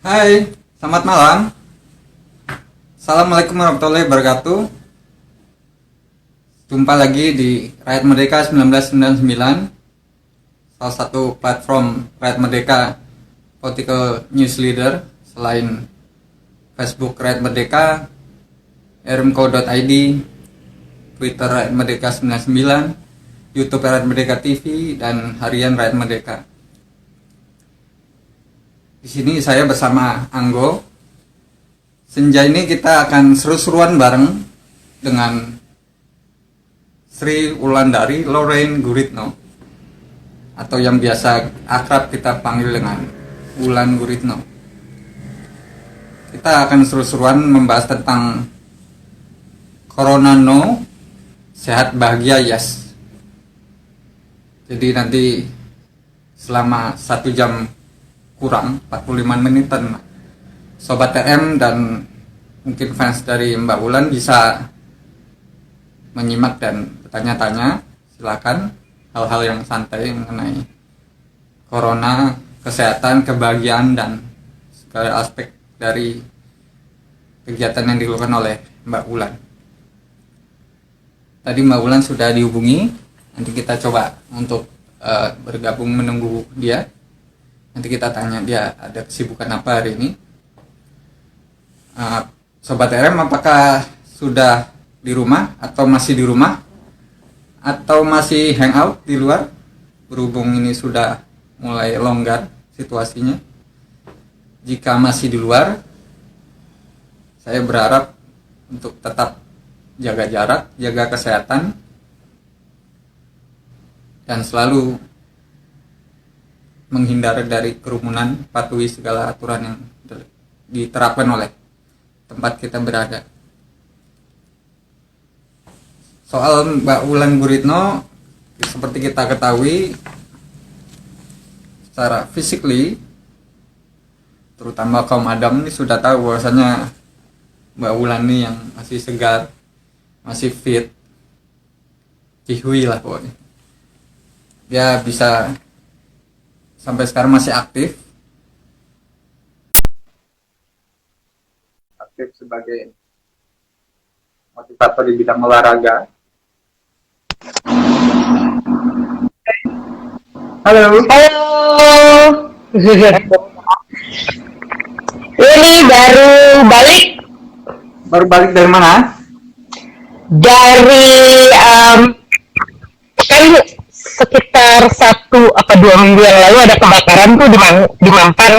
Hai, selamat malam. Assalamualaikum warahmatullahi wabarakatuh. Jumpa lagi di Rakyat Merdeka 1999, salah satu platform Rakyat Merdeka Political News Leader selain Facebook Rakyat Merdeka, rmco.id, Twitter Rakyat Merdeka 99, YouTube Rakyat Merdeka TV, dan Harian Rakyat Merdeka. Di sini saya bersama Anggo. Senja ini kita akan seru-seruan bareng dengan Sri Wulandari Lorraine Guritno, atau yang biasa akrab kita panggil dengan Wulan Guritno. Kita akan seru-seruan membahas tentang Corona No, Sehat Bahagia Yes. Jadi nanti selama 1 jam kurang 45 menitan, Sobat TM dan mungkin fans dari Mbak Wulan bisa menyimak dan bertanya-tanya. Silakan, hal-hal yang santai mengenai corona, kesehatan, kebahagiaan, dan segala aspek dari kegiatan yang dilakukan oleh Mbak Wulan. Tadi Mbak Wulan sudah dihubungi, nanti kita coba untuk bergabung menunggu dia. Nanti kita tanya dia ada kesibukan apa hari ini. Sobat RM, apakah sudah di rumah atau masih di rumah atau masih hangout di luar? Berhubung ini sudah mulai longgar situasinya. Jika masih di luar, saya berharap untuk tetap jaga jarak, jaga kesehatan, dan selalu menghindar dari kerumunan, patuhi segala aturan yang diterapkan oleh tempat kita berada. Soal Mbak Wulan Guritno, seperti kita ketahui, secara physically, terutama kaum Adam ini sudah tahu bahwasanya Mbak Wulan ini yang masih segar, masih fit, cihui lah pokoknya. Dia bisa sampai sekarang masih aktif sebagai motivator di bidang olahraga. Halo. Ini Baru balik dari mana? dari kan sekitar 1 atau 2 minggu yang lalu ada kebakaran tuh di Mampang,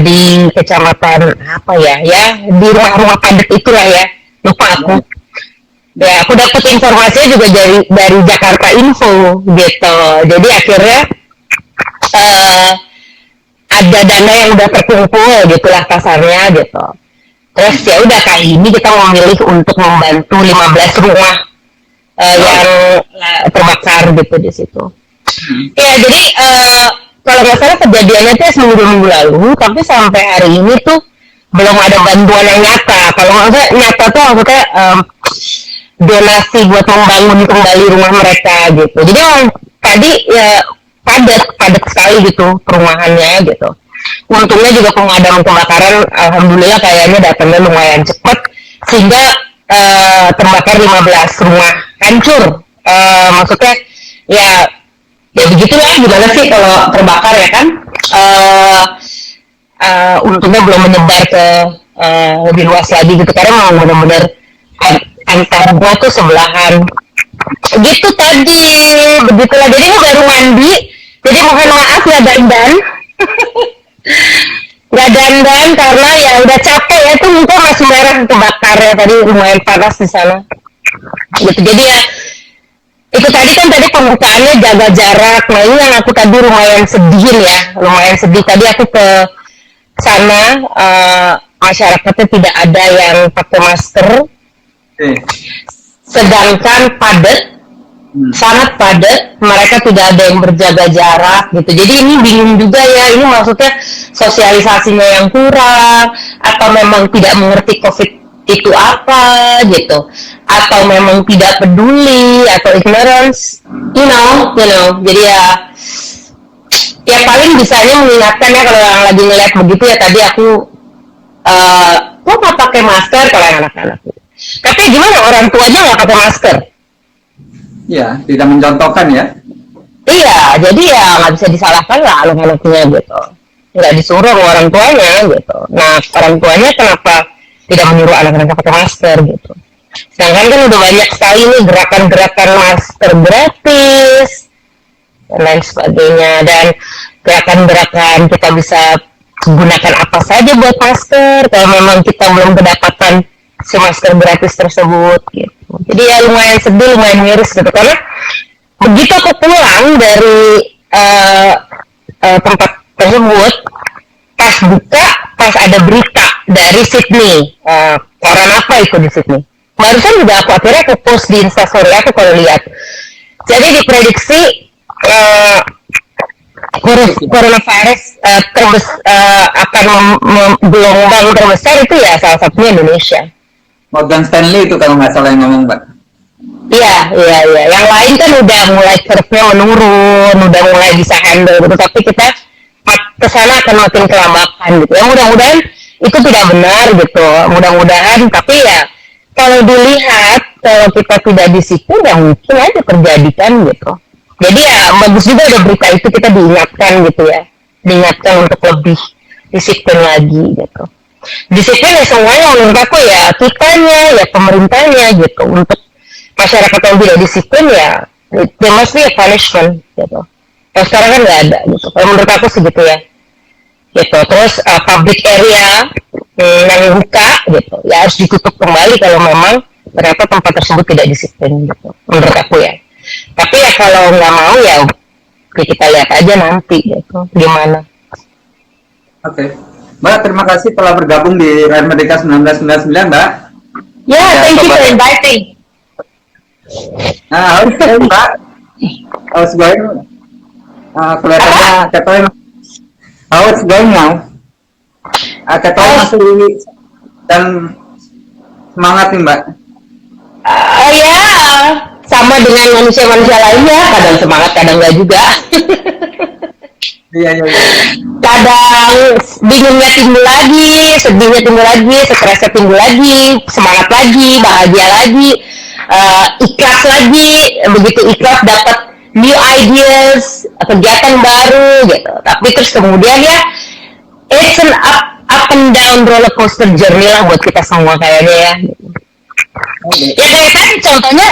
di kecamatan apa ya di rumah-rumah padat itulah ya, lupa aku. Ya, aku dapat informasinya juga dari Jakarta Info gitu. Jadi akhirnya ada dana yang udah terkumpul gitulah kasarnya gitu. Terus ya udah kali ini kita memilih untuk membantu 15 rumah yang terbakar gitu di situ. Ya jadi kalau nggak salah kejadiannya tuh seminggu lalu, tapi sampai hari ini tuh belum ada bantuan yang nyata. Kalau nggak salah nyata tuh maksudnya donasi buat membangun kembali rumah mereka gitu. Jadi tadi ya padat sekali gitu perumahannya gitu. Untungnya juga pemadam kebakaran alhamdulillah kayaknya datangnya lumayan cepat sehingga terbakar 15 rumah hancur. Maksudnya ya begitulah, gimana sih kalau terbakar ya kan. Untungnya belum menyebar ke lebih luas lagi gitu, karena memang benar-benar antar gua tuh sebelahan gitu tadi. Begitulah, jadi ini baru mandi, jadi mohon maaf ya dandan. Gak dandan karena ya udah capek ya, tuh muka masih merah kebakar ya, tadi lumayan panas di sana gitu. Jadi ya itu tadi kan tadi pembukaannya jaga jarak. Nah ini yang aku tadi lumayan sedih tadi aku ke sana, masyarakatnya tidak ada yang pakai masker, sedangkan sangat padat, mereka tidak ada yang berjaga jarak gitu. Jadi ini bingung juga ya, ini maksudnya sosialisasinya yang kurang, atau memang tidak mengerti COVID itu apa gitu, atau memang tidak peduli, atau ignorance, you know. Jadi ya Ya paling bisanya mengingatkan ya kalau yang lagi ngeliat begitu ya tadi aku kok nggak pakai masker kalau yang anak-anak. Tapi gimana orang tuanya nggak pakai masker? Ya, tidak mencontohkan ya. Iya, jadi ya nggak bisa disalahkan lah anak-anaknya gitu. Nggak disuruh sama orang tuanya gitu. Nah, orang tuanya kenapa tidak menyuruh anak-anaknya pakai masker gitu? Sedangkan kan udah banyak sekali nih gerakan-gerakan masker gratis dan lain sebagainya, dan gerakan-gerakan kita bisa gunakan apa saja buat masker kalau memang kita belum kedapatan si masker gratis tersebut gitu. Jadi ya lumayan sedih, lumayan miris gitu, karena begitu aku pulang dari tempat tersebut, pas ada berita dari Sydney, koran apa itu di Sydney, barusan juga aku post di Instastory aku kalau lihat, jadi diprediksi coronavirus akan gelombang terbesar itu ya salah satunya Indonesia. Morgan Stanley itu kalau nggak salah yang ngomong, Mbak. Iya. Yang lain kan udah mulai curve-nya menurun, udah mulai bisa handle gitu, tapi kita kesana akan makin kelambakan gitu. Ya mudah-mudahan itu tidak benar gitu. Mudah-mudahan, tapi ya kalau dilihat kalau kita tidak disiplin ya mungkin aja terjadi kan gitu. Jadi ya bagus juga ada berita itu, kita diingatkan gitu ya, diingatkan untuk lebih disiplin lagi gitu. Disiplin ya semuanya menurut aku ya, kitanya ya pemerintahnya gitu. Untuk masyarakat yang tidak disiplin ya there must be a punishment gitu. Kalau sekarang kan nggak ada gitu. Kalau menurut aku segitu ya gitu. Terus public area yang buka gitu ya harus ditutup kembali kalau memang ternyata tempat tersebut tidak disiplin gitu, menurut aku ya. Tapi ya kalau nggak mau ya kita lihat aja nanti gitu gimana. Oke. Mbak, terima kasih telah bergabung di Radio Merdeka 1999, Mbak. Ya, thank you for inviting. Nah, how's going, Mbak? How's going? Kelihatannya Ketoy. How's going now? Ketoy masih dan semangat nih, Mbak. Ya, sama dengan manusia-manusia lainnya, kadang semangat, kadang enggak juga. Iya. Kadang bingungnya timbul lagi, sedihnya timbul lagi, stresnya timbul lagi, semangat lagi, bahagia lagi, ikhlas lagi. Begitu ikhlas dapat new ideas, kegiatan baru gitu. Tapi terus kemudian ya, it's an up and down roller coaster journey lah buat kita semua kayaknya ya. Ya kayak tadi contohnya,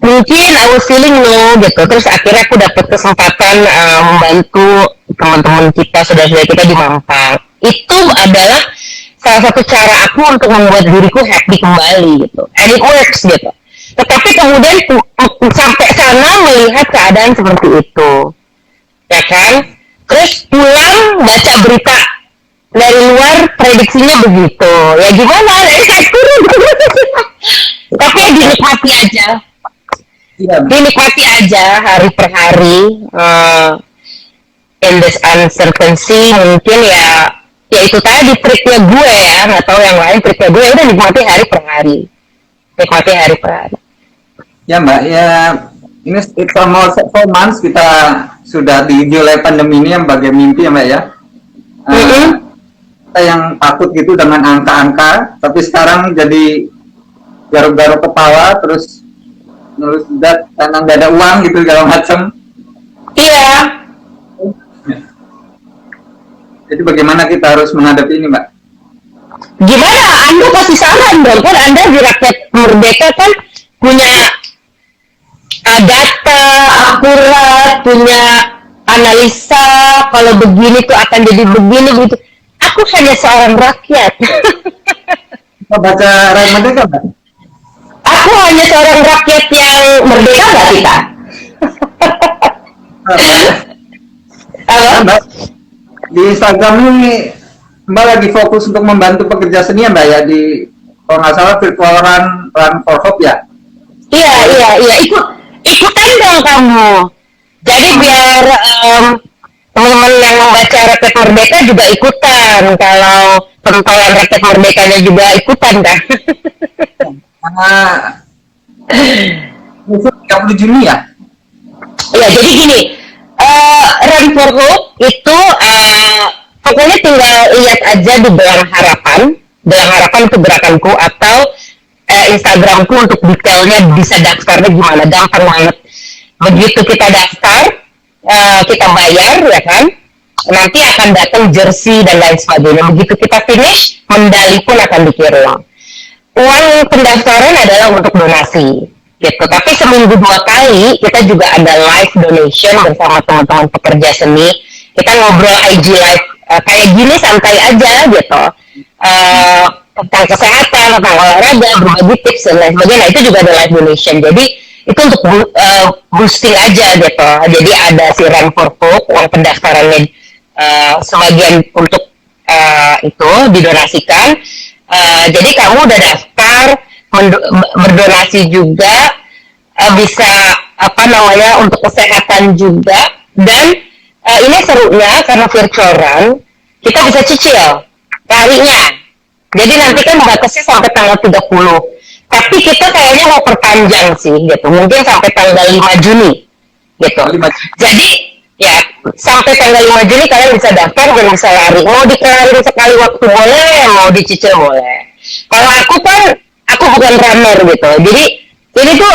mungkin I was feeling low gitu, terus akhirnya aku dapat kesempatan membantu teman-teman kita, saudara-saudara kita di Mampang. Itu adalah salah satu cara aku untuk membuat diriku happy kembali gitu, and it works gitu. Tetapi kemudian sampai sana melihat keadaan seperti itu, ya kan? Terus pulang baca berita dari luar, prediksinya begitu, ya gimana? Saya turun. Tapi ya dinikmati aja. Dinikmati aja hari per hari. In this uncertainty, mungkin ya itu tadi triknya gue ya, nggak tahu yang lain, triknya gue udah nikmati hari per hari. Ya, Mbak, ya ini almost 4 months kita sudah dimulai pandemi ini yang bagai mimpi ya, Mbak ya. Kita yang takut gitu dengan angka-angka, tapi sekarang jadi garuk-garuk kepala, terus karena nggak ada uang gitu segala macam. Iya. Jadi bagaimana kita harus menghadapi ini, Mbak? Gimana? Anda kasih saran dong, kan Anda di Rakyat Merdeka kan punya data akurat, punya analisa, kalau begini tuh akan jadi begini begitu. Aku hanya seorang rakyat. Kita baca Rakyat Merdeka, Mbak? Aku hanya seorang rakyat yang merdeka nggak kita? Mbak, di Instagram ini Mbak lagi fokus untuk membantu pekerja seni ya, Mbak ya, di kalau nggak salah virtual run for hope ya? Iya, ikutan dong kamu. Jadi biar teman-teman yang membaca Rakyat Merdeka juga ikutan. Kalau penonton Rakyat Merdekanya juga ikutan kan? Itu 30 Juni ya? Ya, jadi gini, Run for Hope itu pokoknya tinggal lihat aja di Gelang Harapan. Gelang Harapan itu gerakanku atau Instagramku untuk detailnya bisa daftarnya gimana, gampang banget. Begitu kita daftar, kita bayar ya kan, nanti akan datang jersey dan lain sebagainya. Begitu kita finish, medali pun akan dikirim. Uang pendaftaran adalah untuk donasi gitu, tapi seminggu 2 kali kita juga ada live donation bersama teman-teman pekerja seni. Kita ngobrol IG live kayak gini, santai aja gitu, tentang kesehatan, tentang olahraga, berbagi tips dan lain sebagainya. Nah, itu juga ada live donation, jadi itu untuk boosting aja gitu. Jadi ada si Run for Hope, uang pendaftarannya sebagian untuk itu didonasikan. Jadi kamu udah daftar, berdonasi juga, bisa untuk kesehatan juga. Dan ini serunya karena virtual run, kita bisa cicil harinya. Jadi nanti kan batasnya sampai tanggal 30. Tapi kita kayaknya mau perpanjang sih gitu, mungkin sampai tanggal 5 Juni gitu. Jadi ya sampai tanggal 5 Juni kalian bisa daftar dan bisa lari. Mau dikelarin sekali waktu boleh, mau dicicil boleh. Kalau aku bukan runner gitu. Jadi ini tuh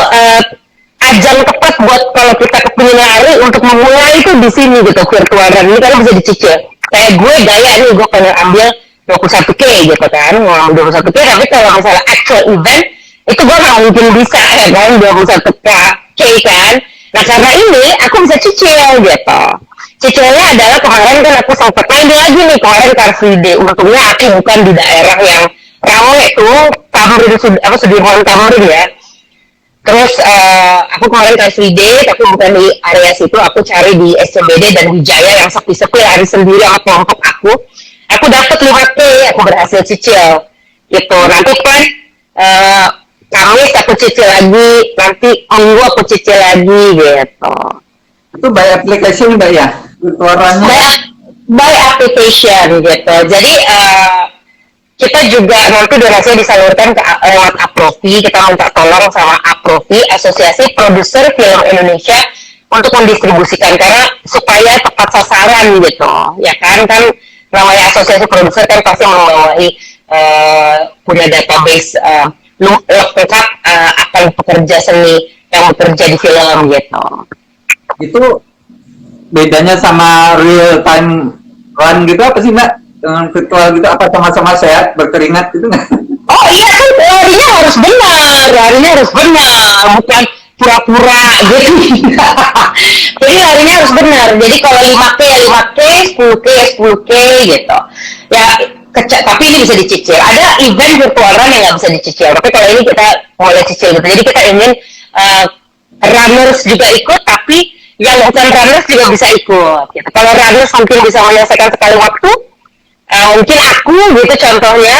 ajang tepat buat kalau kita kepingin lari untuk memulai itu di sini gitu, virtual run ini kalian bisa dicicil. Kayak gue gaya nih, gue pengen ambil 21K gitu kan, mau 21K, tapi kalau misalnya actual event itu gue nggak mungkin bisa ya kan 21K kan. Nah karena ini aku bisa cicil gitu. Cicilnya adalah kemarin kan aku sempat main lagi nih kemarin Car Free Day. Untungnya aku bukan di daerah yang ramai tuh, Tamrin Sudirman Tamrin ya. Terus aku kemarin Car Free Day tapi bukan di area situ, aku cari di SCBD dan Wijaya yang sepi-sepi lari sendiri sama kelompok aku. Aku dapat 5K, aku berhasil cicil gitu. Nanti kan Kamis aku cicil lagi, nanti Minggu aku cicil lagi gitu. Itu by application Mbak ya? By application gitu. Jadi kita juga nanti donasinya disalurkan ke lewat Aprofi. Kita minta tolong sama Aprofi, Asosiasi Produser Film Indonesia, untuk mendistribusikan karena supaya tepat sasaran gitu. Ya kan namanya asosiasi produser kan pasti membawahi punya database lengkap akan pekerja seni yang bekerja di film gitu. Itu bedanya sama real time run gitu apa sih Mbak? Dengan virtual gitu apa sama-sama sehat berkeringat gitu nggak? Oh iya kan larinya harus benar, bukan pura-pura gitu. Jadi larinya harus benar. Jadi kalau 5K ya 5K, 10K ya 10K gitu. Ya tapi ini bisa dicicil. Ada event virtual run yang nggak bisa dicicil. Tapi kalau ini kita boleh cicil gitu. Jadi kita ingin runners juga ikut, tapi yang bukan runners juga bisa ikut. Gitu. Kalau runners mungkin bisa menyelesaikan sekali waktu, mungkin aku gitu contohnya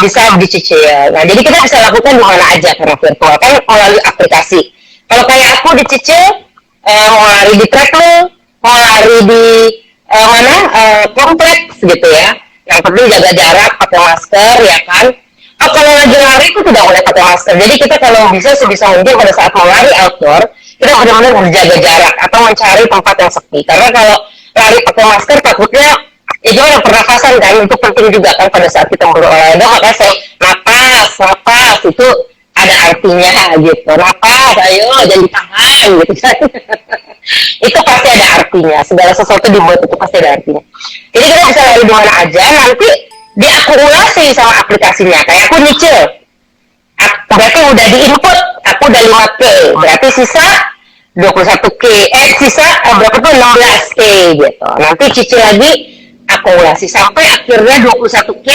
bisa dicicil. Nah jadi kita bisa lakukan di mana aja karena virtual kan melalui aplikasi. Kalau kayak aku dicicil, mau lari di treadmill, mau lari di kompleks gitu ya. Yang penting jaga jarak, pakai masker ya kan. Kalau lagi lari itu tidak boleh pakai masker. Jadi kita kalau bisa sebisa mungkin pada saat mau lari outdoor, kita benar-benar harus jaga jarak atau mencari tempat yang sepi. Karena kalau lari pakai masker takutnya itu ada pernafasan kan, itu penting juga kan pada saat kita berolahraga. Makanya saya napas itu ada artinya gitu. Napas, ayo jangan ditahan gitu kan. Itu pasti ada artinya. Segala sesuatu dibuat itu pasti ada artinya. Jadi kita bisa lari di mana aja, nanti diakumulasi sama aplikasinya. Kayak aku nyicil, berarti udah diinput, aku udah 5K, berarti sisa 21K, sisa berapa tuh 16K gitu. Nanti cicil lagi, akumulasi sampai akhirnya 21K,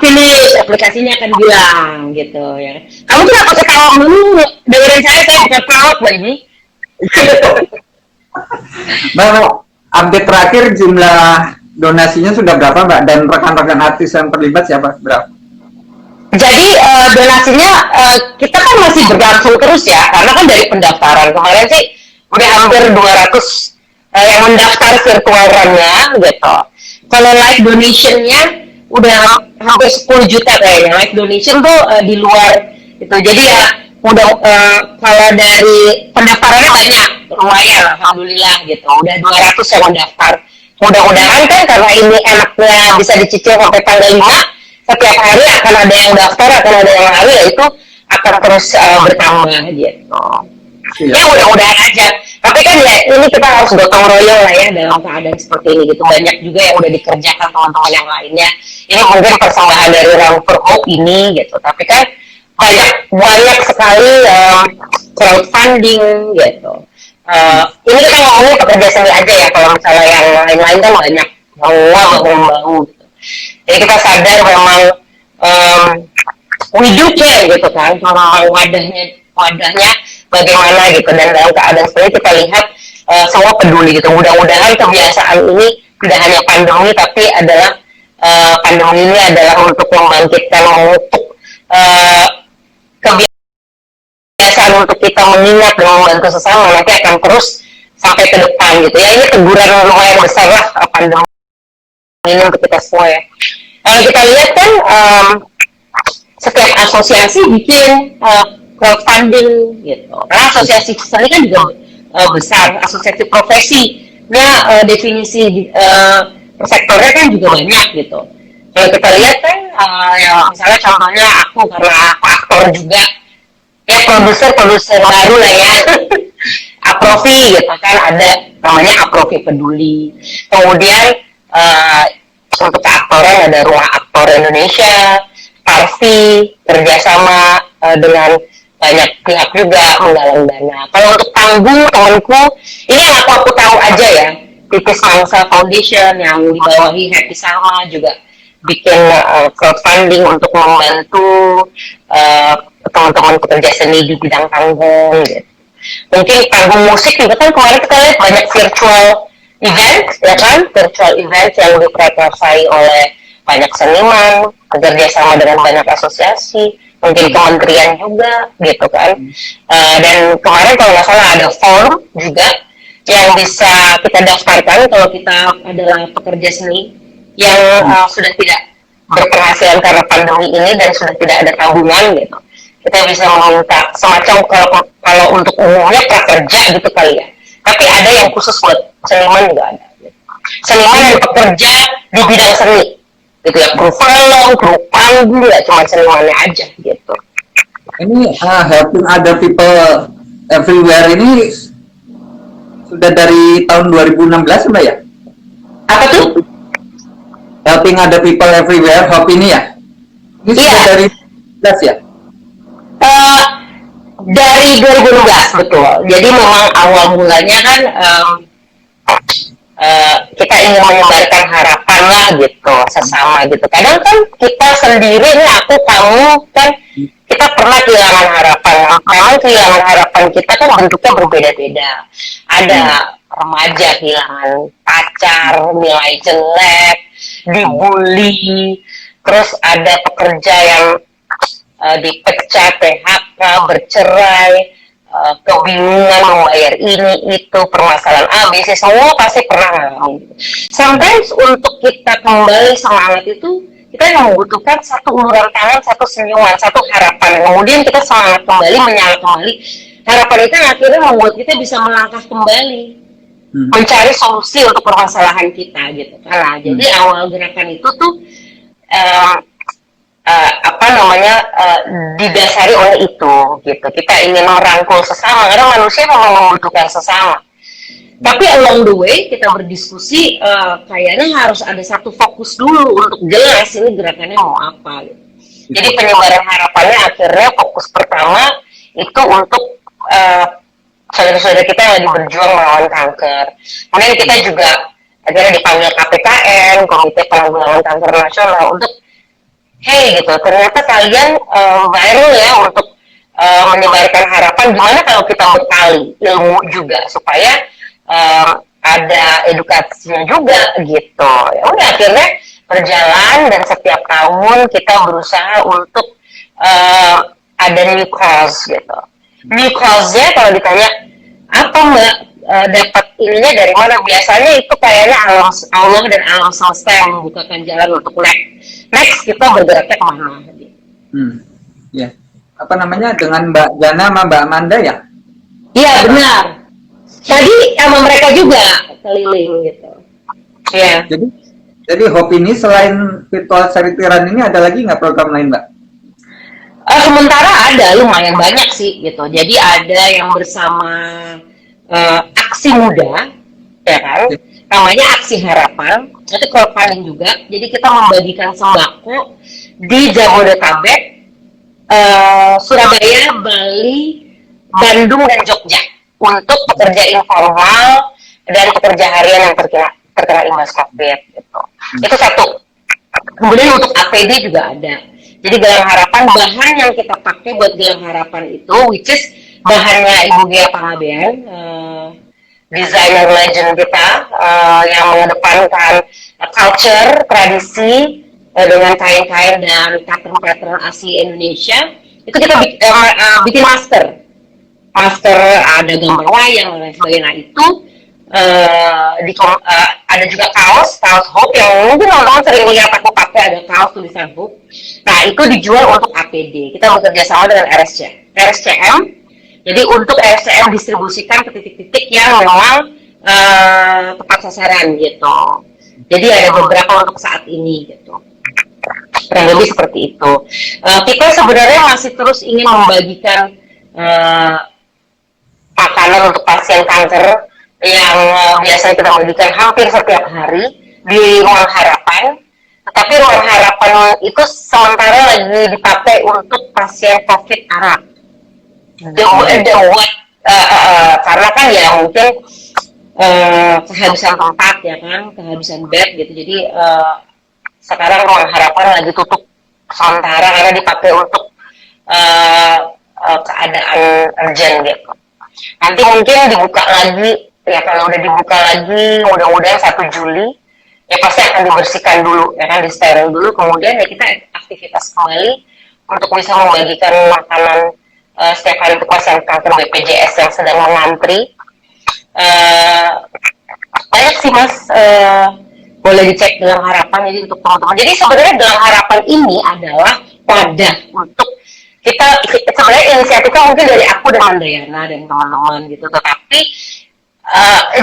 finish, aplikasinya akan bilang gitu ya. Kamu tuh gak pakai tawa dulu, dengerin saya bukan pelawak Mbak ini. Mbak, update terakhir jumlah donasinya sudah berapa Mbak? Dan rekan-rekan artis yang terlibat siapa? Berapa? Jadi donasinya kita kan masih berlangsung terus ya, karena kan dari pendaftaran kemarin sih udah hampir 200 yang mendaftar virtual run-nya gitu. Kalau live donation-nya udah hampir 10 juta kayaknya. Live donation tuh di luar itu. Jadi ya udah kalau dari pendaftarannya banyak lumayan alhamdulillah gitu, udah 200 yang mendaftar. Mudah-mudahan kan karena ini enaknya bisa dicicil sampai tanggal 5, setiap hari akan ada yang daftar, akan ada yang lari, ya itu akan terus bertambah gitu. Iya. Ya mudah-mudahan aja. Tapi kan ya ini kita harus gotong royong lah ya dalam keadaan seperti ini gitu. Banyak juga yang udah dikerjakan teman-teman yang lainnya. Ini mungkin persembahan dari Run for Hope ini gitu. Tapi kan banyak sekali crowdfunding gitu. Ini kita ngomongin pekerja seni aja ya. Kalau misalnya yang lain-lain kan banyak bau gitu. Jadi kita sadar memang we do care gitu kan. Kalau wadahnya bagaimana gitu, dan dalam keadaan seperti ini kita lihat semua peduli gitu. Mudah-mudahan kebiasaan ini tidak hanya pandemi, tapi adalah pandemi ini adalah untuk membangkitkan, memupuk kebiasaan untuk kita mengingat dan membantu sesama, nanti akan terus sampai ke depan gitu ya. Ini teguran lumayan besar lah pandemi ini untuk kita semua ya. Kalau kita lihat kan setiap asosiasi bikin crowdfunding gitu. Karena asosiasi seni kan juga besar, asosiasi profesinya definisi sektornya kan juga banyak gitu. Kalau kita lihat kan ya misalnya contohnya aku, karena aku aktor juga, ya produser baru lah ya. Aprofi gitu kan, ada namanya Aprofi Peduli. Kemudian untuk keaktoran ada Ruang Aktor Indonesia, Parvi kerjasama dengan banyak pihak juga menggalang dana. Kalau untuk panggung temanku, ini yang aku tahu aja ya, Titis Mangsa Foundation yang dibawahi Happy Salma juga bikin crowdfunding untuk membantu teman-teman pekerja seni di bidang panggung gitu. Mungkin panggung musik juga kan kemarin kita lihat banyak virtual event ya kan, virtual event yang diprakarsai oleh banyak seniman, bekerja sama dengan banyak asosiasi, mungkin kementerian juga gitu kan. Dan kemarin kalau nggak salah ada form juga yang bisa kita daftarkan kalau kita adalah pekerja seni yang sudah tidak berpenghasilan karena pandemi ini dan sudah tidak ada tabungan gitu. Kita bisa meminta semacam, kalau untuk umumnya prakerja gitu kali ya. Tapi ada yang khusus buat seniman juga ada. Gitu. Seniman yang bekerja di bidang seni, gitu ya, kru film, kru panggung, nggak cuma senimannya aja gitu. Ini helping other people everywhere ini sudah dari tahun 2016 Mbak ya? Apa tuh? Helping other people everywhere, Hope ini ya? Ini sudah dari 2016 ya? Dari 2016 betul. Jadi memang awal mulanya kan kita ingin menyebarkan harapan lah gitu sesama gitu. Kadang kan kita sendiri nih, aku, kamu kan kita pernah kehilangan harapan. Memang kehilangan harapan kita kan bentuknya berbeda-beda. Ada remaja kehilangan pacar, nilai jelek, dibully, terus ada pekerja yang dipecat, PHK, bercerai, kebingungan membayar ini itu, permasalahan ABC, semua pasti pernah ngalamin. Sometimes untuk kita kembali semangat itu kita membutuhkan satu uluran tangan, satu senyuman, satu harapan. Kemudian kita semangat kembali, menyala kembali. Harapan itu akhirnya membuat kita bisa melangkah kembali, mencari solusi untuk permasalahan kita gitu. Nah, jadi awal gerakan itu tuh didasari oleh itu gitu. Kita ingin merangkul sesama karena manusia memang membutuhkan sesama. Tapi along the way kita berdiskusi, kayaknya harus ada satu fokus dulu untuk jelas ini gerakannya mau apa gitu. Jadi penyebaran harapannya akhirnya fokus pertama itu untuk saudara-saudara kita yang lagi berjuang melawan kanker. Kemudian kita juga akhirnya dipanggil KPKN, Komite Penanggulangan Kanker Nasional, untuk hey gitu, ternyata kalian viral ya untuk menyebarkan harapan. Gimana kalau kita bekali ilmu juga supaya ada edukasinya juga gitu. Ya udah akhirnya berjalan, dan setiap tahun kita berusaha untuk ada new cause gitu. New cause-nya kalau ditanya apa Mbak dapat ininya dari mana, biasanya itu kayaknya Allah dan alam semesta yang membukakan jalan untuk next kita bergeraknya kemana gitu. Ya. Apa namanya, dengan Mbak Jana sama Mbak Amanda ya? Iya benar. tadi sama mereka juga keliling gitu. Ya. Jadi Hope ini selain virtual charity run ini ada lagi nggak program lain, Mbak? Sementara ada lumayan banyak sih gitu. Jadi ada yang bersama Aksi Muda, ya kan? Namanya Aksi Harapan. Itu crowdfunding juga. Jadi kita membagikan sembako di Jabodetabek, Surabaya, Bali, Bandung dan Jogja untuk pekerja informal dan pekerja harian yang terkena imbas COVID gitu. Itu satu. Kemudian untuk APD juga ada. Jadi Gelang Harapan, bahan yang kita pakai buat Gelang Harapan itu, which is bahannya Ibu Gia Pangabean, desainer legend kita, yang mengedepankan culture, tradisi, dengan kain-kain dan pattern-pattern asli Indonesia. Itu kita bikin masker. Masker ada gambar wayang dan sebagainya. Nah, itu ada juga kaos Hope yang mungkin orang sering lihat aku pakai, ada kaos tulisan Hope. Nah, itu dijual untuk APD. Kita bekerja sama dengan RSCM. Jadi untuk RSCM distribusikan ke titik-titik yang memang tepat sasaran gitu. Jadi ada beberapa untuk saat ini gitu. Kurang lebih seperti itu. Kita sebenarnya masih terus ingin membagikan makanan untuk pasien kanker yang biasanya kita bagikan hampir setiap hari di Ruang Harapan. Tetapi Ruang Harapan itu sementara lagi dipakai untuk pasien COVID Arab. Karena kan ya mungkin kehabisan tempat ya kan, kehabisan bed gitu. Jadi sekarang Ruang Harapan lagi tutup sementara karena dipakai untuk keadaan urgent gitu. Nanti mungkin dibuka lagi, ya kalau udah dibuka lagi mudah-mudahan 1 Juli ya pasti akan dibersihkan dulu, ya kan, disteril dulu, kemudian ya kita aktivitas kembali untuk bisa membagikan makanan setiap hari untuk pasien kanker BPJS yang sedang mengantri. Banyak sih Mas, boleh dicek Gelang Harapan jadi untuk teman-teman. Jadi sebenarnya Gelang Harapan ini adalah wadah untuk kita sebenarnya inisiatifnya mungkin dari aku dan Mandayana dan teman-teman gitu, tetapi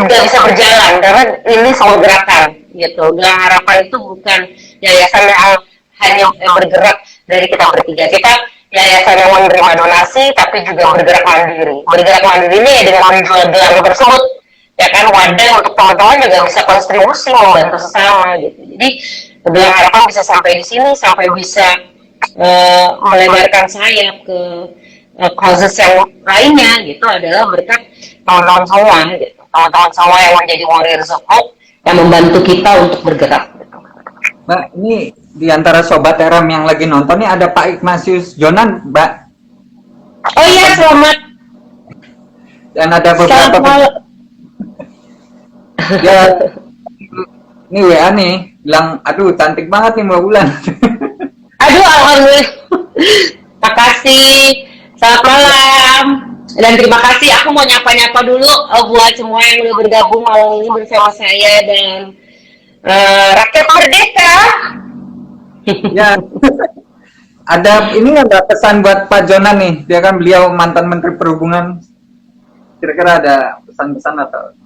nggak bisa berjalan karena ini semua gerakan gitu. Gelang Harapan itu bukan yayasan yang hanya bergerak dari kita bertiga. Kita yayasan yang menerima donasi tapi juga bergerak mandiri. Bergerak mandiri ini ya dengan menjual gelang tersebut, ya kan, wadah untuk teman-teman juga bisa kontribusi membantu sesama gitu. Jadi Gelang Harapan bisa sampai di sini, sampai bisa melebarkan sayap ke causes yang lainnya gitu adalah berkat teman-teman semua gitu. Teman-teman semua yang menjadi warriors of hope yang membantu kita untuk bergerak gitu. Mbak, ini di antara sobat Teram yang lagi nonton nih ada Pak Ignatius Jonan, Mbak. Oh iya, selamat. Dan ada beberapa ya, ini WA nih bilang, aduh cantik banget nih Mbak Bulan. Aduh, alhamdulillah. Makasih. Selamat malam. Dan terima kasih. Aku mau nyapa-nyapa dulu buat semua yang udah bergabung malam ini bersama saya dan Rakyat Merdeka. Ya. Ada pesan buat Pak Jonan nih. Dia kan beliau mantan Menteri Perhubungan. Kira-kira ada pesan-pesan atau?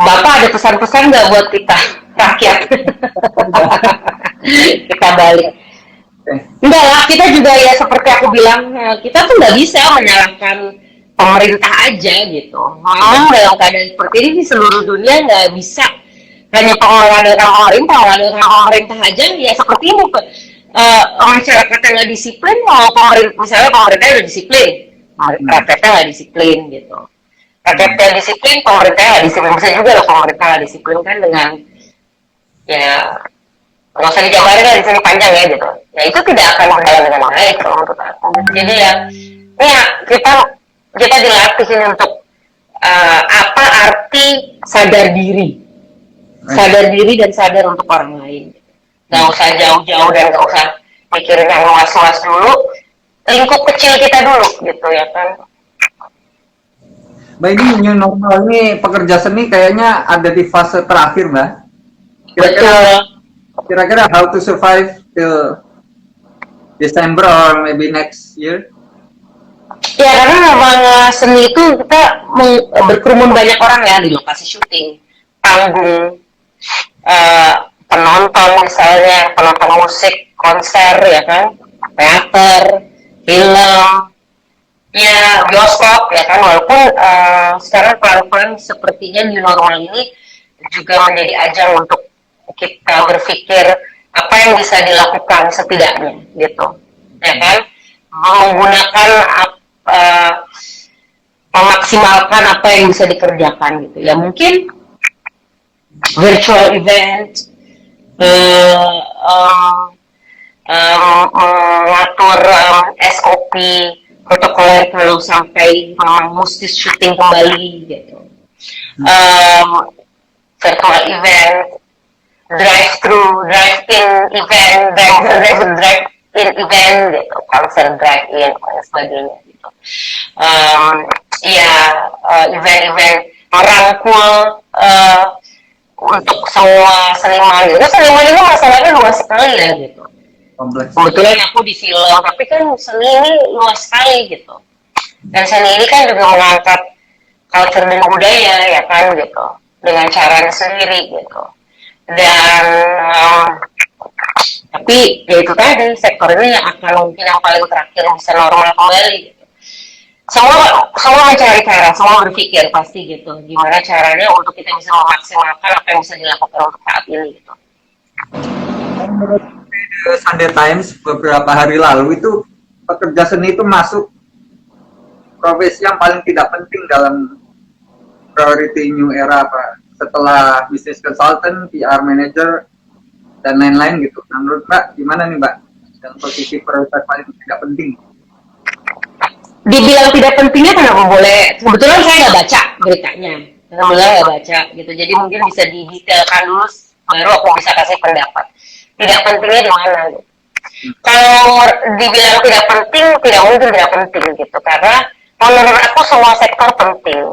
Bapak ada pesan-pesan nggak buat kita rakyat? Kita balik. Enggak lah, kita juga ya seperti aku bilang, kita tuh nggak bisa menyalahkan pemerintah aja gitu. Memang dalam keadaan seperti ini di seluruh dunia nggak bisa hanya mengandalkan pemerintah aja ya seperti ini. Masyarakat yang nggak disiplin, mau misalnya pemerintah udah disiplin, rakyatnya nggak disiplin gitu. Rakyatnya disiplin, pemerintah nggak disiplin. Bisa juga loh pemerintah nggak disiplin kan dengan ya nggak usah dijabarin lah di sini panjang ya gitu. Ya itu tidak akan berjalan dengan baik menurut aku. Jadi ya kita dilatih ini untuk apa arti sadar diri dan sadar untuk orang lain. Nggak usah jauh-jauh dan nggak usah mikirin yang luas-luas dulu. Lingkup kecil kita dulu gitu ya kan. Mbak, ini new normal ini pekerja seni kayaknya ada di fase terakhir, Mbak. Kira-kira how to survive till December or maybe next year? Ya karena memang seni itu kita berkerumun banyak orang ya di lokasi syuting, panggung, eh, penonton misalnya, penonton musik, konser ya kan, teater, film, ya bioskop ya kan. Walaupun sekarang pelan-pelan sepertinya new normal ini juga menjadi ajang untuk kita berpikir apa yang bisa dilakukan setidaknya gitu, ya kan, menggunakan uh, memaksimalkan apa yang bisa dikerjakan gitu ya, mungkin virtual event, uh, um, mengatur SOP protokoler kalau sampai memang mesti syuting kembali gitu, virtual event, drive-in event gitu, konser drive-in dan sebagainya gitu. Ya event-event merangkul untuk semua seniman gitu. Seniman ini masalahnya luas sekali ya gitu. Kompleks. Kebetulan aku di film, tapi kan seni ini luas sekali gitu. Dan seni ini kan juga mengangkat culture dan budaya ya kan gitu, dengan caranya sendiri gitu. Dan tapi ya itu tadi, sektor ini yang akan mungkin yang paling terakhir bisa normal kembali gitu. Semua mencari cara, semua berpikir pasti gitu, gimana caranya untuk kita bisa memaksimalkan apa yang bisa dilakukan untuk saat ini gitu. Menurut Sunday Times beberapa hari lalu itu pekerja seni itu masuk profesi yang paling tidak penting dalam priority new era apa, setelah business consultant, PR manager, dan lain-lain gitu. Nah, menurut Mbak, gimana nih Mbak? Dan posisi prioritas paling tidak penting? Dibilang tidak pentingnya kenapa boleh? Kebetulan saya nggak baca beritanya. Alhamdulillah nggak baca gitu. Jadi mungkin bisa didetailkan dulu, baru aku bisa kasih pendapat. Tidak pentingnya di mana gitu. Kalau dibilang tidak penting, tidak mungkin tidak penting gitu. Karena menurut aku semua sektor penting.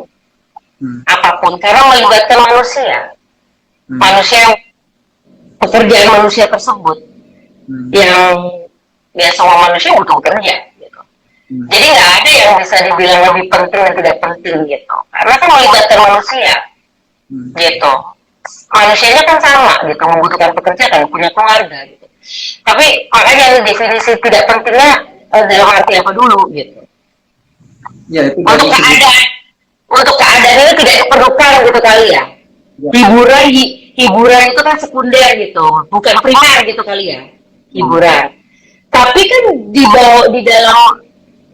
Apapun, karena melibatkan manusia. Manusia, pekerjaan manusia tersebut. Yang ya semua manusia butuh bekerja gitu. Jadi nggak ada yang bisa dibilang lebih penting dan tidak penting gitu. Karena kan melibatkan manusia gitu. Manusianya kan sama gitu, membutuhkan pekerjaan, punya keluarga gitu. Tapi makanya definisi tidak pentingnya dalam arti apa dulu gitu. Ya, itu Untuk keadaan ini tidak diperlukan gitu kali ya. Hiburan itu kan sekunder gitu, bukan primer gitu kali ya, hiburan. Tapi kan di dalam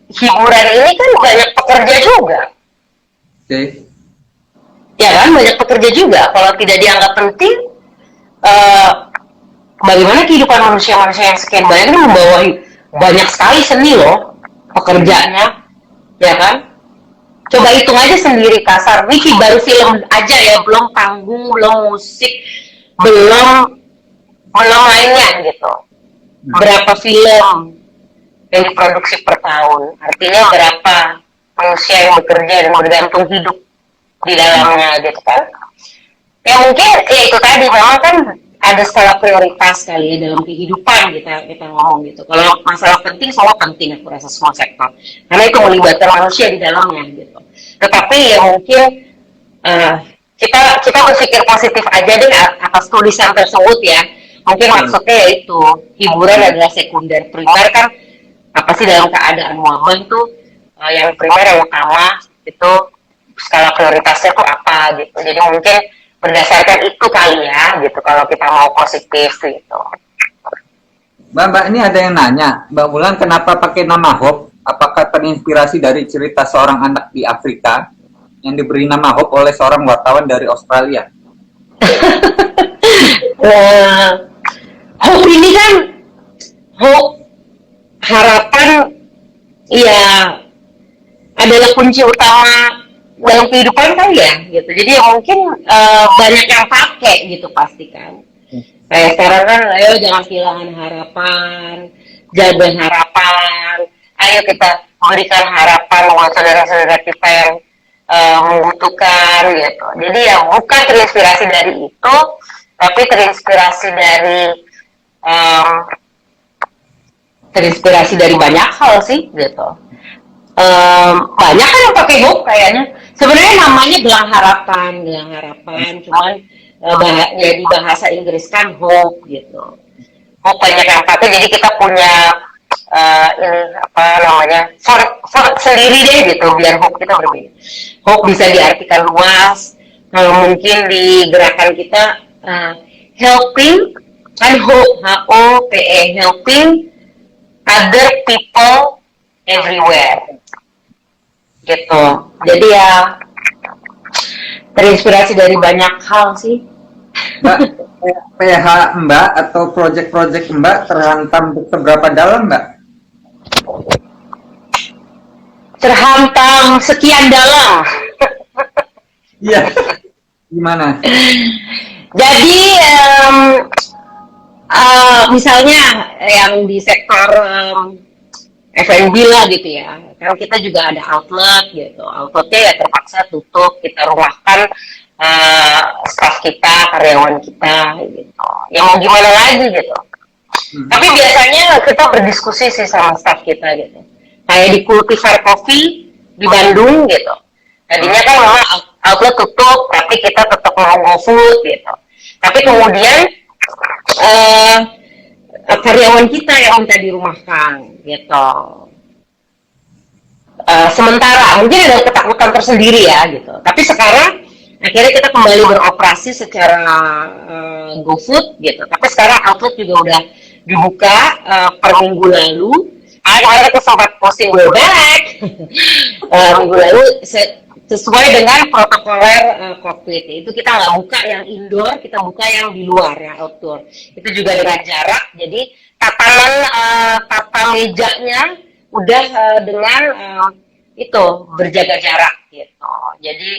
hiburan ini kan banyak pekerja juga. Ya kan, banyak pekerja juga. Kalau tidak dianggap penting, bagaimana kehidupan manusia-manusia yang sekian banyak ini membawahi banyak sekali seni loh pekerjaannya, ya kan? Coba hitung aja sendiri kasar, ini baru film aja ya, belum panggung, belum musik, belum lainnya gitu. Berapa film yang diproduksi per tahun? Artinya berapa manusia yang bekerja dan bergantung hidup di dalamnya gitu kan? Ya mungkin ya itu tadi, memang kan ada skala prioritas kali ya dalam kehidupan kita ngomong gitu. Kalau masalah penting, semua penting aku rasa, semua sektor. Karena itu melibatkan manusia di dalamnya gitu. Tetapi ya mungkin kita berpikir positif aja deh atas tulisan tersebut ya. Mungkin maksudnya yaitu hiburan adalah sekunder, primer kan apa sih dalam keadaan wabah itu yang primer yang utama itu skala prioritasnya tuh apa gitu. Jadi mungkin berdasarkan itu kali ya gitu kalau kita mau positif gitu. Mbak, ini ada yang nanya, Mbak Wulan kenapa pakai nama Hope? Apakah terinspirasi dari cerita seorang anak di Afrika yang diberi nama Hope oleh seorang wartawan dari Australia? Hope ini kan harapan ya adalah kunci utama dalam kehidupan kan ya gitu. Jadi ya mungkin banyak yang pakai gitu pasti kan. Kayak sekarang kan, ayo jangan kehilangan harapan, jaga harapan, ayo kita berikan harapan buat saudara-saudara kita yang membutuhkan gitu. Jadi ya bukan terinspirasi dari itu, tapi terinspirasi dari banyak hal sih gitu. Banyak kan yang pakai hope kayaknya. Sebenarnya namanya gelang harapan, cuman jadi bahasa Inggris kan hope gitu. Hope banyak yang pakai, jadi kita punya ini apa namanya font sendiri deh gitu, biar hope kita berbeda. Hope bisa diartikan luas. Kalau mungkin di gerakan kita helping kan hope, HOPE, helping other people everywhere gitu. Jadi ya terinspirasi dari banyak hal sih. Mbak, PH Mbak atau project-project Mbak terhantam seberapa dalam Mbak? Terhantam sekian dalam. Iya. Gimana? Jadi misalnya yang di sektor F&B lah gitu ya, kan kita juga ada outlet gitu, outletnya ya terpaksa tutup, kita rumahkan staff kita, karyawan kita gitu, ya mau gimana lagi gitu. Tapi biasanya kita berdiskusi sih sama staff kita gitu, kayak di Cultivar Coffee di Bandung gitu, tadinya kan memang outlet tutup, tapi kita tetap mau GoFood gitu, tapi kemudian karyawan kita yang minta dirumahkan gitu. Sementara mungkin ada ketakutan tersendiri ya gitu. Tapi sekarang akhirnya kita kembali beroperasi secara GoFood gitu. Tapi sekarang outlet juga udah dibuka per minggu lalu. Kemarin kita sempat posting we're back minggu lalu sesuai dengan protokoler COVID. Itu kita nggak buka yang indoor, kita buka yang di luar, yang outdoor. Itu juga dengan jarak. Jadi tata mejanya udah dengan itu berjaga jarak gitu. Jadi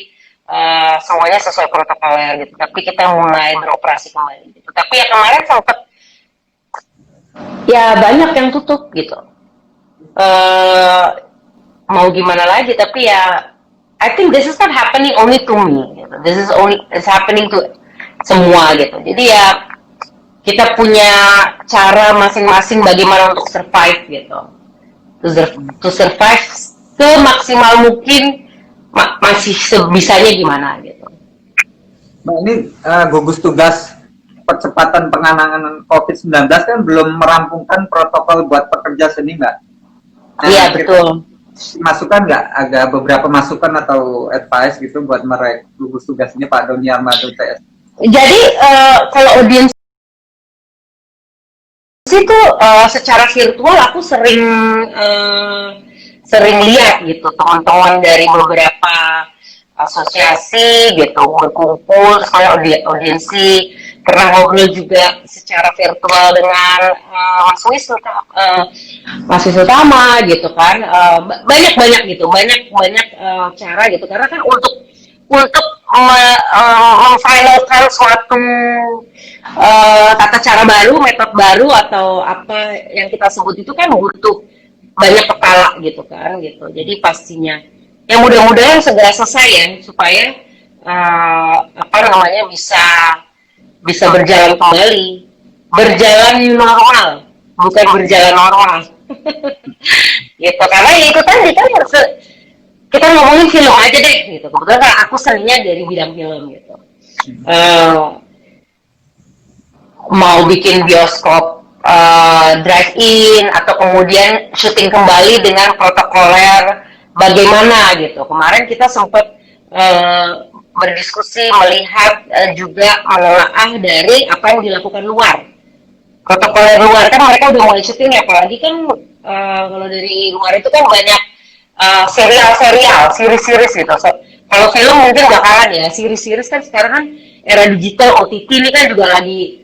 semuanya sesuai protokoler gitu. Tapi kita mulai beroperasi kembali gitu. Tapi ya kemarin sempat ya banyak yang tutup gitu. Mau gimana lagi? Tapi ya I think this is not happening only to me. Gitu. This is happening to semua gitu. Jadi ya kita punya cara masing-masing bagaimana untuk survive gitu. To survive semaksimal mungkin masih sebisanya gimana gitu. Mbak, ini gugus tugas percepatan penanganan COVID-19 kan belum merampungkan protokol buat pekerja seni Mbak. Iya betul. Masukan nggak, ada beberapa masukan atau advice gitu buat mereka gugus tugas ini Pak Doni Armando CS? Jadi kalau audiens itu secara virtual aku sering lihat gitu teman-teman dari beberapa asosiasi gitu berkumpul, saya audiensi pernah ngobrol juga secara virtual dengan Mas Wisutama gitu kan, banyak gitu, banyak cara gitu, karena kan untuk memfinalkan suatu tata cara baru, metode baru atau apa yang kita sebut itu kan butuh banyak kepala gitu kan gitu. Jadi pastinya yang mudah-mudahan segera selesai ya supaya apa namanya bisa berjalan kembali, berjalan normal, bukan berjalan normal. Gitu, karena ya itu tadi kan kita ngomongin film aja deh gitu. Kebetulan kan aku seninya dari bidang film gitu. Mau bikin bioskop drive-in atau kemudian syuting kembali dengan protokoler bagaimana gitu. Kemarin kita sempat berdiskusi, melihat juga menelaah dari apa yang dilakukan luar. Protokoler luar kan mereka udah mulai syuting ya, apalagi kan kalau dari luar itu kan banyak serial, series gitu. Kalau film mungkin bakalan ya, series kan sekarang kan era digital, OTT ini kan juga lagi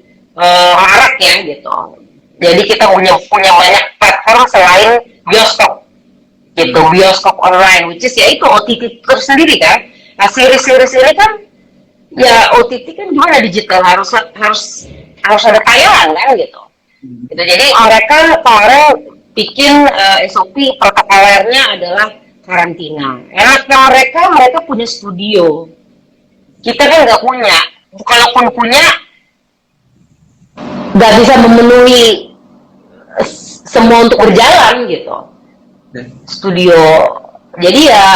marak ya gitu. Jadi kita punya banyak platform selain bioskop gitu, bioskop online, which is ya itu OTT tersendiri kan. Nah series ini kan ya OTT kan gimana digital, harus ada tayangan kan gitu. Jadi mereka kemarin bikin SOP protokolernya adalah karantina. Enaknya mereka punya studio, kita kan nggak punya. Kalaupun punya, nggak bisa memenuhi semua untuk berjalan gitu. studio. Jadi ya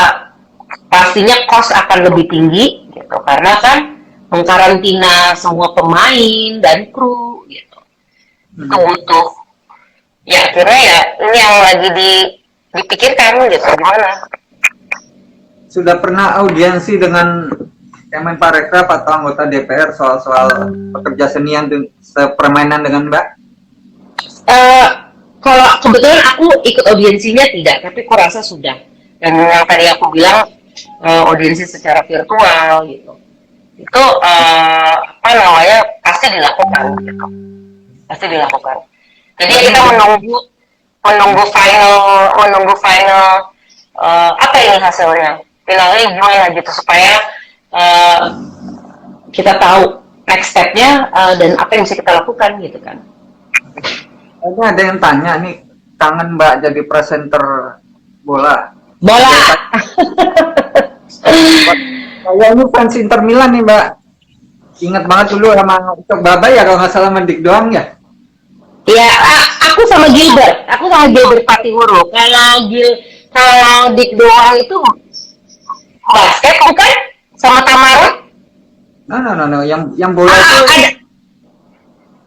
pastinya cost akan lebih tinggi gitu karena kan mengkarantina semua pemain dan kru gitu. Itu untuk ya akhirnya ya ini yang lagi dipikirkan gitu gimana. Sudah pernah audiensi dengan Kemenparekraf atau anggota DPR soal-soal pekerja seni yang sepermainan dengan Mbak? Kalau kebetulan aku ikut audiensinya tidak, tapi aku rasa sudah. Dan yang tadi aku bilang audiensi secara virtual gitu, itu apa namanya pasti dilakukan gitu, pasti dilakukan. Jadi kita menunggu final apa ini hasilnya, finalnya gimana gitu supaya kita tahu next step-nya dan apa yang bisa kita lakukan gitu kan. Ini ada yang tanya nih, kangen Mbak jadi presenter bola. Saya ini fans Inter Milan nih Mbak. Ingat banget dulu sama Cok Baba ya kalau nggak salah mendik doang ya. Ya, aku sama Gilbert Patihuro. Kalau Dik doang itu basket bukan? Sama Tamara? No. Yang bola itu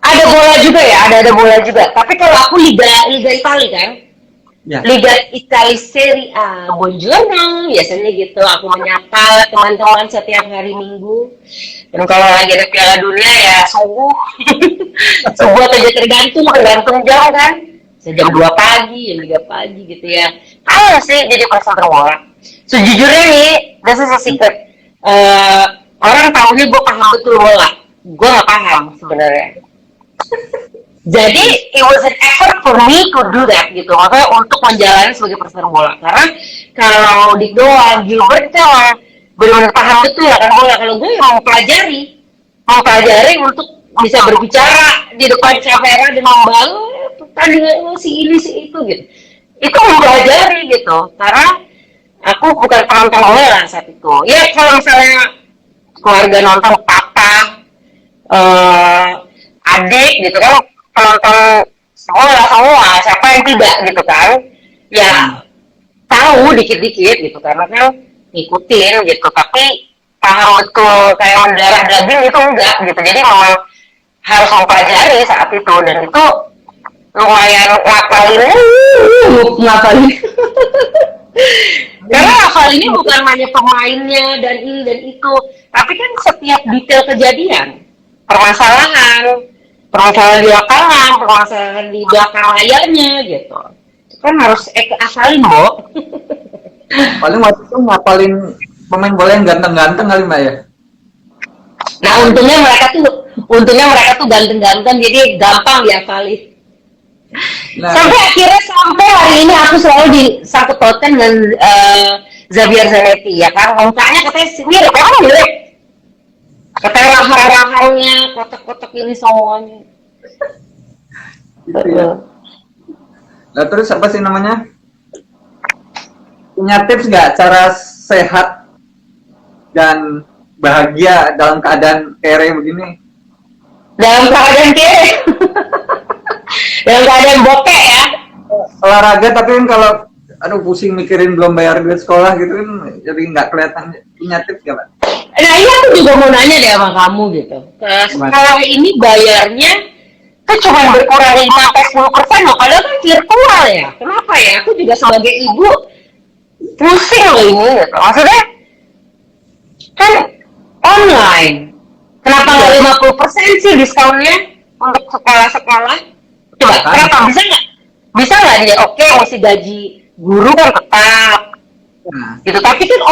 ada bola juga ya, ada bola juga. Tapi kalau aku Liga Italia kan, ya. Liga Italia Serie A, buongiorno, biasanya gitu. Aku menyapa teman-teman setiap hari Minggu. Dan kalau lagi ada Piala Dunia ya subuh aja tergantung jam kan. Jam 2 pagi, jam 3 pagi gitu ya. Kalau sih jadi presenter bola. Sejujurnya nih, this is a secret. Orang tahunya gue paham betul bola. Gue gak paham sebenarnya. Jadi it was an effort for me to do that gitu, makanya untuk menjalani sebagai presenter bola. Karena kalau Dik doang, Gilbert itu emang benar-benar paham betul akan bola. Kalau gue mau pelajari untuk bisa berbicara di depan kamera dan membangun pertandingan si ini si itu gitu. Itu mempelajari gitu, karena aku bukan penonton bola saat itu. Ya kalau misalnya keluarga nonton papa, adik gitu kan penonton semua siapa yang tidak gitu kan ya tahu dikit-dikit gitu karena kan ngikutin gitu tapi paham betul kayak mendarah daging itu enggak gitu jadi memang harus mempelajari saat itu dan itu lumayan ngapalin karena hafal ini bukan hanya pemainnya dan ini dan itu tapi kan setiap detail kejadian permasalahan di lapangan, permasalahan di belakang layarnya gitu. Itu kan harus hafalin, Bo. Paling waktu itu ngapalin pemain bola yang ganteng-ganteng kali Mbak ya. Nah, untungnya mereka tuh ganteng-ganteng jadi gampang dihafalin. Nah, sampai hari ini aku selalu disangkut pautkan dengan Xavier Zanetti ya kan. Mukanya katanya mirip, emang mirip. Katanya rahang-rahangnya, kotak-kotak ini semuanya. Gitu ya. Nah terus apa sih namanya? Punya tips nggak cara sehat dan bahagia dalam keadaan kere begini? Dalam keadaan kere? Dalam keadaan bokeh ya? Olahraga tapi kan kalau pusing mikirin belum bayar duit sekolah gitu kan jadi nggak kelihatan. Punya tips nggak Pak? Nah iya aku juga mau nanya deh sama kamu gitu. Sekolah ini bayarnya kan cuma berkurang 5-10% loh, padahal kan virtual ya. Kenapa ya? Aku juga sebagai ibu pusing loh ini gitu. Maksudnya kan online. Kenapa nggak 50% sih diskonnya untuk sekolah-sekolah? Coba, kenapa? Bisa nggak dia? Oke, masih gaji guru kan tetap. Gitu tapi kan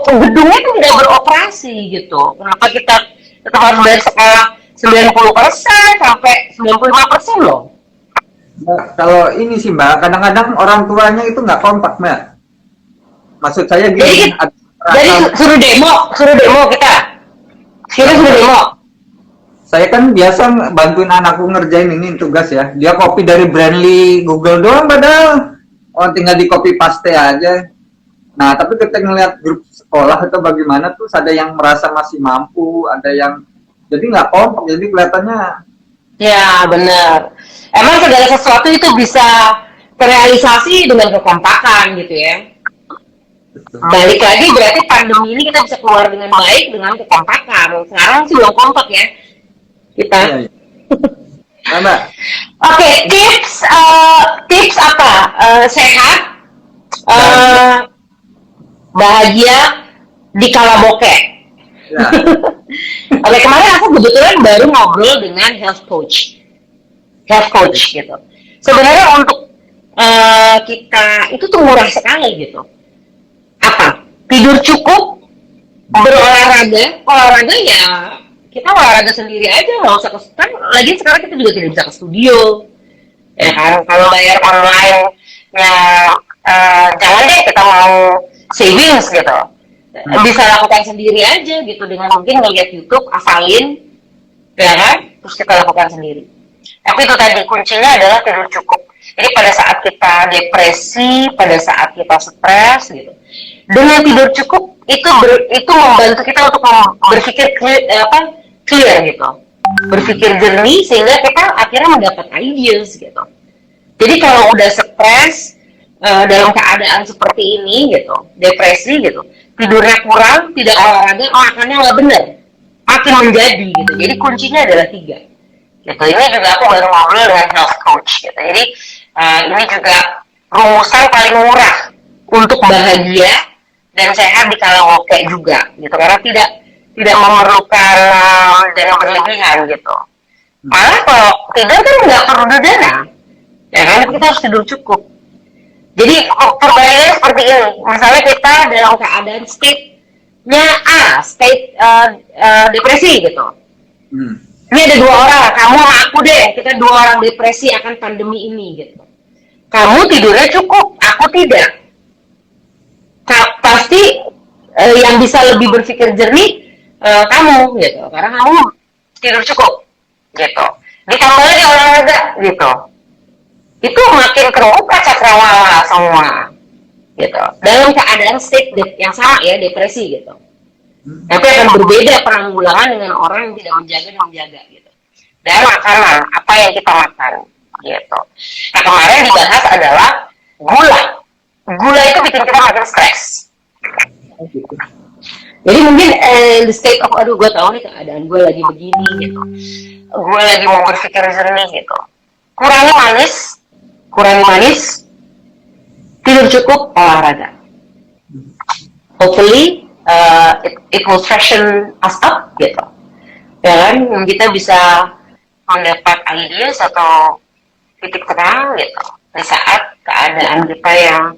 gedungnya kan tidak beroperasi gitu kenapa kita tetap harus bayar sekolah 90% sampai 95% loh. Nah, kalau ini sih Mbak kadang-kadang orang tuanya itu nggak kompak Mbak maksud saya gini jadi suruh demo kita suruh demo. Saya kan biasa bantuin anakku ngerjain ini tugas ya dia copy dari Brandly Google doang padahal tinggal di copy paste aja. Nah, tapi ketika ngeliat grup sekolah atau bagaimana tuh ada yang merasa masih mampu, ada yang jadi nggak kompak, jadi kelihatannya. Ya benar. Emang segala sesuatu itu bisa terrealisasi dengan kekompakan gitu ya. Betul. Balik lagi berarti pandemi ini kita bisa keluar dengan baik dengan kekompakan. Sekarang sih belum kompak ya kita. Iya, iya. Nah, Mbak, Oke, tips apa? Sehat, bahagia di kala bokeh. ya, Oke, kemarin aku kebetulan baru ngobrol dengan health coach gitu. Sebenarnya untuk kita itu tuh murah sekali gitu. Apa? Tidur cukup, olahraga ya kita olahraga sendiri aja, nggak usah kan lagi sekarang kita juga tidak bisa ke studio ya kan. Kalau bayar online ya jangan deh kita mau savings gitu, bisa lakukan sendiri aja gitu dengan mungkin ngeliat YouTube, hafalin ya kan, terus kita lakukan sendiri. Tapi itu tadi kuncinya adalah tidur cukup. Jadi pada saat kita depresi, pada saat kita stres gitu, dengan tidur cukup itu membantu kita untuk berpikir clear gitu, berpikir jernih sehingga kita akhirnya mendapat ideas gitu. Jadi kalau udah stres dalam keadaan seperti ini gitu, depresi gitu, tidurnya kurang, tidak olahraga, makannya nggak benar, makin menjadi gitu. Jadi kuncinya adalah 3 gitu. Ini juga aku baru ngobrol dengan health coach gitu. Jadi ini juga rumusan paling murah untuk bahagia dan sehat di kala bokeh juga gitu, karena tidak memerlukan dana berlebihan gitu. Malah kalau tidur kan nggak perlu dana ya kan, kita harus tidur cukup. Jadi perbandingannya seperti ini, misalnya kita dalam keadaan state-nya state depresi gitu. Ini ada 2 orang, kamu sama aku deh, kita 2 orang depresi akan pandemi ini gitu. Kamu tidurnya cukup, aku tidak. Pasti yang bisa lebih berpikir jernih kamu gitu, karena kamu tidur cukup gitu. Ditambah lagi olahraga gitu, itu makin terbuka cakrawala semua gitu. Dalam keadaan state yang sama ya, depresi gitu. Tapi akan berbeda penanggulangan dengan orang yang tidak menjaga gitu. Dan makanan, apa yang kita makan gitu. Nah, kemarin dibahas adalah gula. Gula itu bikin kita makin stres. Jadi mungkin the state of aduh gue tahu nih keadaan gue lagi begini gitu, gue lagi mau berpikir jernih gitu, kurangi manis, tidur cukup, olahraga. Hopefully it will freshen us up gitu ya kan, kita bisa mendapat ideas atau titik terang gitu di saat keadaan kita yang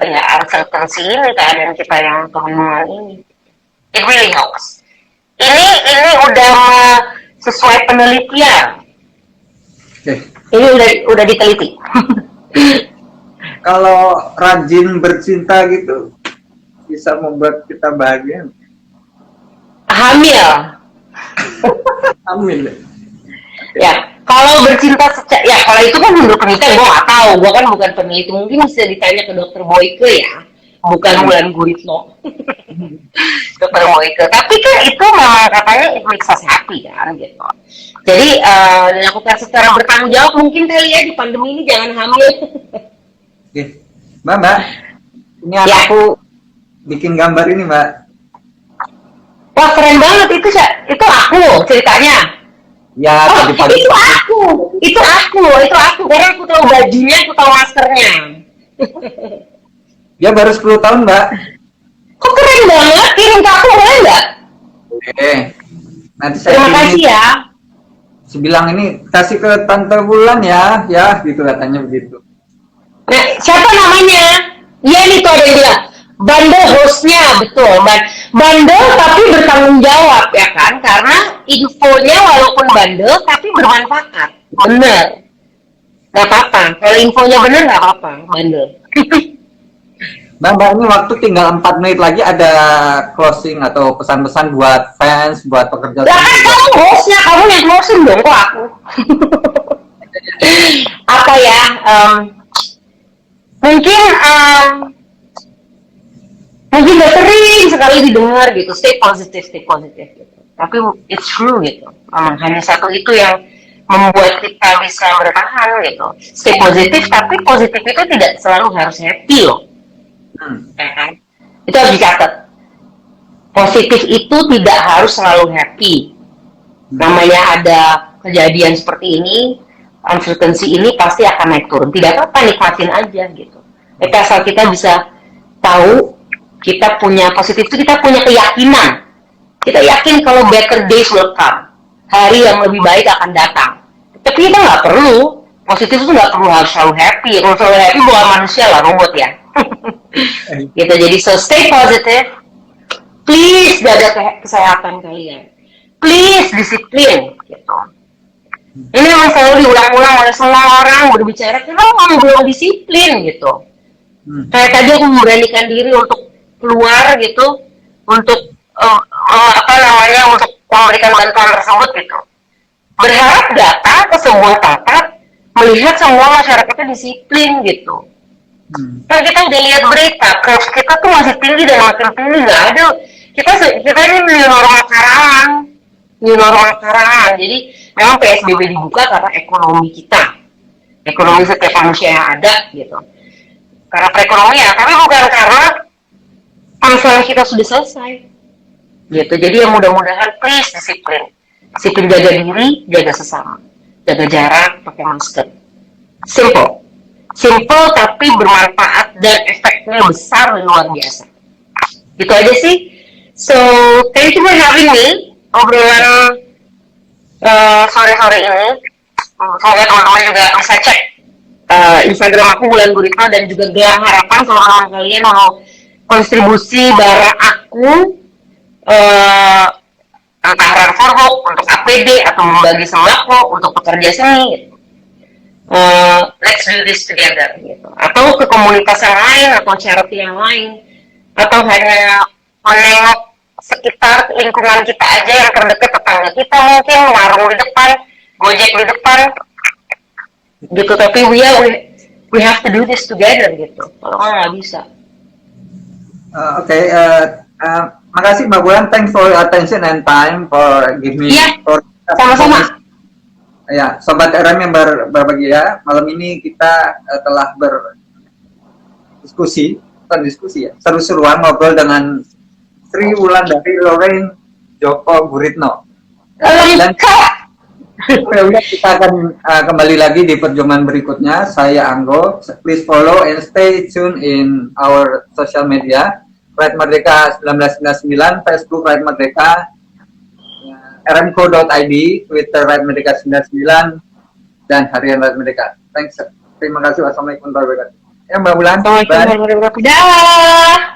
ya uncertainty ini, keadaan kita yang kebingungan ini. It really helps. Ini udah sesuai penelitian. Oke. Ini udah diteliti. Kalau rajin bercinta gitu bisa membuat kita bahagia. Hamil. Amin. Ya, kalau bercinta ya kalau itu kan menurut penelitian, gue nggak tahu, gue kan bukan peneliti, mungkin bisa ditanya ke dokter Boyke ya, bukan Wulan Guritno. Dokter Boyke, tapi kan itu memang katanya it makes us happy kan gitu. Jadi dilakukan secara bertanggung jawab mungkin kali ya, di pandemi ini jangan hamil. Oke. Mbak, ini aku bikin gambar ini, Mbak. Wah, keren banget itu aku ceritanya. Ya, tadi pagi. Itu aku karena aku tahu bajunya, aku tahu maskernya. Dia baru 10 tahun, Mbak. Kok keren banget, kirim ke aku boleh nggak? Oke. Nanti saya Terima kasih ya. bilang ini kasih ke Tante Wulan ya gitu katanya begitu. Nah, siapa namanya? Iya nih tuh ada yang bilang bandel hostnya, betul. Bandel tapi bertanggung jawab ya kan, karena infonya walaupun bandel tapi bermanfaat. Bener. Gak apa-apa. Kalau infonya bener gak apa-apa, bandel. Mbak, ini waktu tinggal 4 menit lagi, ada closing atau pesan-pesan buat fans, buat pekerja. Lah kan kamu hostnya, kamu yang closing dong, kok aku. Apa ya? Mungkin gak sering sekali didengar gitu, stay positive gitu. Tapi it's true gitu. Memang hanya satu itu yang membuat kita bisa bertahan gitu. Stay positif, tapi positif itu tidak selalu harus happy loh. Ya kan? Itu harus dicatat. Positif itu tidak harus selalu happy. Namanya ada kejadian seperti ini, uncertainty ini pasti akan naik turun. Tidak apa-apa, nikmatin aja gitu. Tapi asal kita bisa tahu, kita punya positif itu, kita punya keyakinan. Kita yakin kalau better days will come. Hari yang lebih baik akan datang. Tapi kita nggak perlu, positif itu nggak perlu harus selalu happy. Kalau selalu happy bukan manusia lah, robot ya. Gitu, jadi so stay positive. Please jaga kesehatan kalian. Please disiplin gitu. Ini memang selalu diulang-ulang oleh semua orang berbicara, kenapa kamu belum disiplin gitu. Kayak tadi aku memberanikan diri untuk keluar gitu, untuk untuk memberikan bantuan tersebut gitu. Berharap datang ke sebuah tempat melihat semua masyarakatnya disiplin gitu. Kan kita udah lihat berita, case kita tuh masih tinggi dan makin tinggi, nggak ada. Kita ini new normal karangan. Jadi memang PSBB dibuka karena ekonomi kita, ekonomi setiap manusia yang ada gitu. Karena perekonomian, tapi bukan karena masalah kita sudah selesai. Gitu. Jadi yang mudah-mudahan please disiplin jaga diri, jaga sesama, jaga jarak, pakai masker. Simple tapi bermanfaat dan efeknya besar dan luar biasa. Gitu aja sih. So thank you for having me obrolan sore-sore ini. Semoga teman-teman juga bisa cek Instagram aku Bulan Guritno, dan juga Gelang Harapan kalau kalian mau kontribusi barang aku entah forward untuk APD atau membagi sembako untuk pekerja seni gitu. Let's do this together gitu. Atau ke komunitas yang lain atau charity yang lain, atau hanya menengok sekitar lingkungan kita aja yang terdekat, tetangga kita mungkin warung di depan, gojek di depan gitu. Tapi we have to do this together gitu. Kalau nggak bisa. Makasih Mbak Bulan, thanks for your attention and time for give me. Sama-sama. Ya, Sobat RM yang berbahagia, malam ini kita telah berdiskusi, seru-seruan ngobrol dengan Sri Wulandari Lorraine Joko Guritno. Dan kita akan kembali lagi di perjumpaan berikutnya. Saya Anggo. Please follow and stay tuned in our social media. Rakyat Merdeka 1999, Facebook Rakyat Merdeka, rmco.id, Twitter Rakyat Merdeka 99, dan Harian Rakyat Merdeka. Thanks. Terima kasih. Wassalamualaikum warahmatullahi wabarakatuh. Ya Mbak Bulan. Assalamualaikum warahmatullahi wabarakatuh.